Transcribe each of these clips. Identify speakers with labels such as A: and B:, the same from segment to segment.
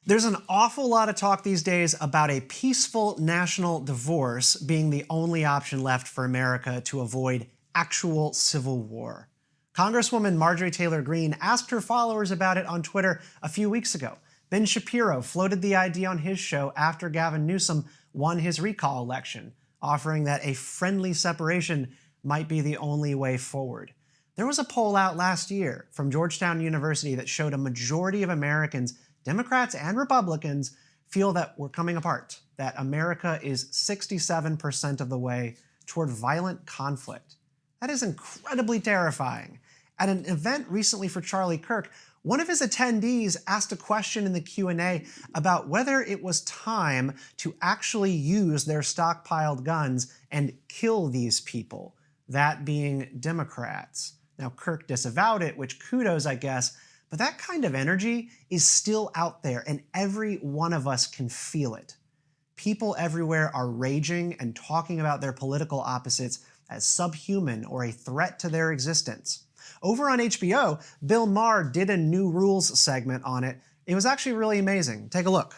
A: There's an awful lot of talk these days about a peaceful national divorce being the only option left for America to avoid actual civil war. Congresswoman Marjorie Taylor Greene asked her followers about it on Twitter a few weeks ago. Ben Shapiro floated the idea on his show after Gavin Newsom won his recall election, offering that a friendly separation might be the only way forward. There was a poll out last year from Georgetown University that showed a majority of Americans, Democrats and Republicans, feel that we're coming apart, that America is 67% of the way toward violent conflict. That is incredibly terrifying. At an event recently for Charlie Kirk, one of his attendees asked a question in the Q&A about whether it was time to actually use their stockpiled guns and kill these people, that being Democrats. Now, Kirk disavowed it, which kudos, I guess, but that kind of energy is still out there, and every one of us can feel it. People everywhere are raging and talking about their political opposites as subhuman or a threat to their existence. Over on HBO, Bill Maher did a New Rules segment on it. It was actually really amazing. Take a look.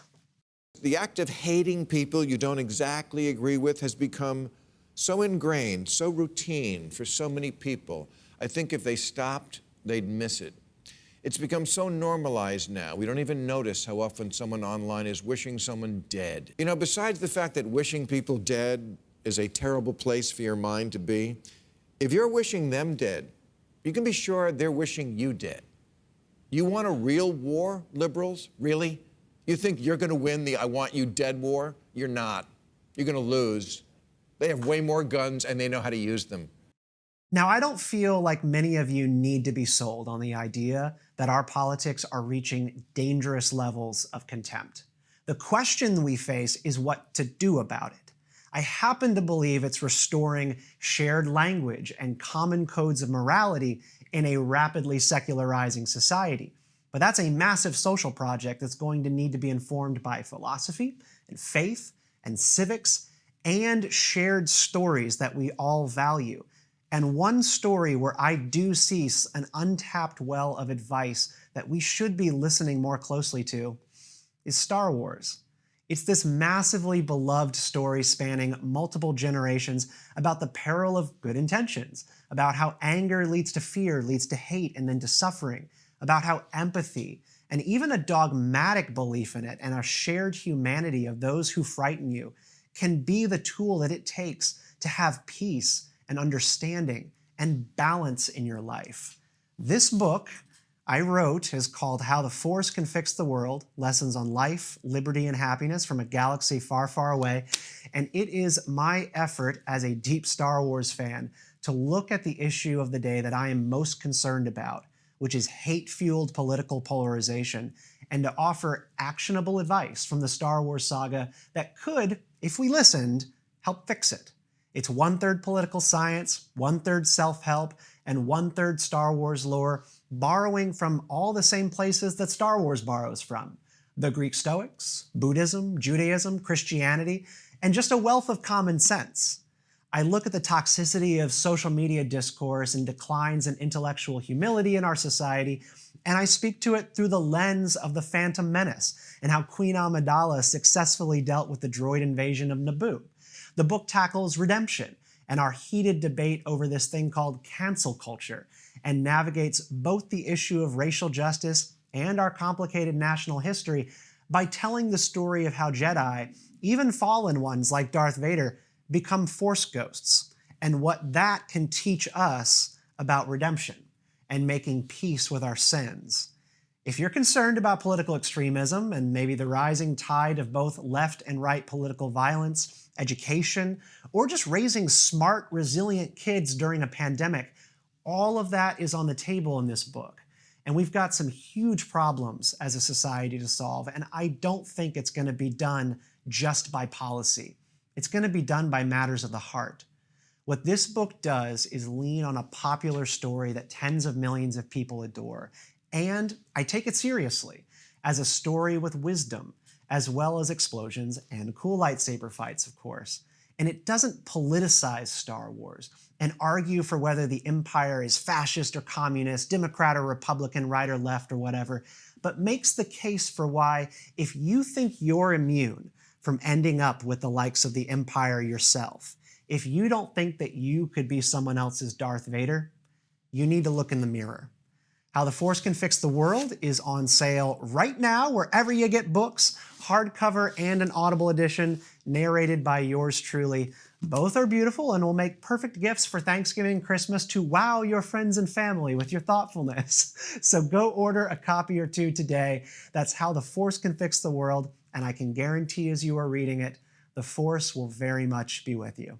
B: The act of hating people you don't exactly agree with has become so ingrained, so routine for so many people. I think if they stopped, they'd miss it. It's become so normalized now, we don't even notice how often someone online is wishing someone dead. You know, besides the fact that wishing people dead is a terrible place for your mind to be, if you're wishing them dead, you can be sure they're wishing you dead. You want a real war, liberals? Really? You think you're going to win the I want you dead war? You're not. You're going to lose. They have way more guns and they know how to use them.
A: Now, I don't feel like many of you need to be sold on the idea that our politics are reaching dangerous levels of contempt. The question we face is what to do about it. I happen to believe it's restoring shared language and common codes of morality in a rapidly secularizing society. But that's a massive social project that's going to need to be informed by philosophy and faith and civics and shared stories that we all value. And one story where I do see an untapped well of advice that we should be listening more closely to is Star Wars. It's this massively beloved story spanning multiple generations about the peril of good intentions, about how anger leads to fear, leads to hate, and then to suffering, about how empathy and even a dogmatic belief in it and a shared humanity of those who frighten you can be the tool that it takes to have peace and understanding and balance in your life. This book I wrote is called How the Force Can Fix the World, Lessons on Life, Liberty, and Happiness from a Galaxy Far, Far Away. And it is my effort as a deep Star Wars fan to look at the issue of the day that I am most concerned about, which is hate-fueled political polarization, and to offer actionable advice from the Star Wars saga that could, if we listened, help fix it. It's 1/3 political science, 1/3 self-help, and 1/3 Star Wars lore, borrowing from all the same places that Star Wars borrows from: the Greek Stoics, Buddhism, Judaism, Christianity, and just a wealth of common sense. I look at the toxicity of social media discourse and declines in intellectual humility in our society, and I speak to it through the lens of the Phantom Menace and how Queen Amidala successfully dealt with the droid invasion of Naboo. The book tackles redemption and our heated debate over this thing called cancel culture, and navigates both the issue of racial justice and our complicated national history by telling the story of how Jedi, even fallen ones like Darth Vader, become Force ghosts, and what that can teach us about redemption and making peace with our sins. If you're concerned about political extremism and maybe the rising tide of both left and right political violence, education, or just raising smart, resilient kids during a pandemic, all of that is on the table in this book. And we've got some huge problems as a society to solve, and I don't think it's going to be done just by policy. It's going to be done by matters of the heart. What this book does is lean on a popular story that tens of millions of people adore, and I take it seriously as a story with wisdom, as well as explosions and cool lightsaber fights, of course. And it doesn't politicize Star Wars and argue for whether the Empire is fascist or communist, Democrat or Republican, right or left or whatever, but makes the case for why, if you think you're immune from ending up with the likes of the Empire yourself, if you don't think that you could be someone else's Darth Vader, you need to look in the mirror. How the Force Can Fix the World is on sale right now wherever you get books, hardcover and an Audible edition, narrated by yours truly. Both are beautiful and will make perfect gifts for Thanksgiving and Christmas to wow your friends and family with your thoughtfulness. So go order a copy or two today. That's How the Force Can Fix the World, and I can guarantee as you are reading it, the Force will very much be with you.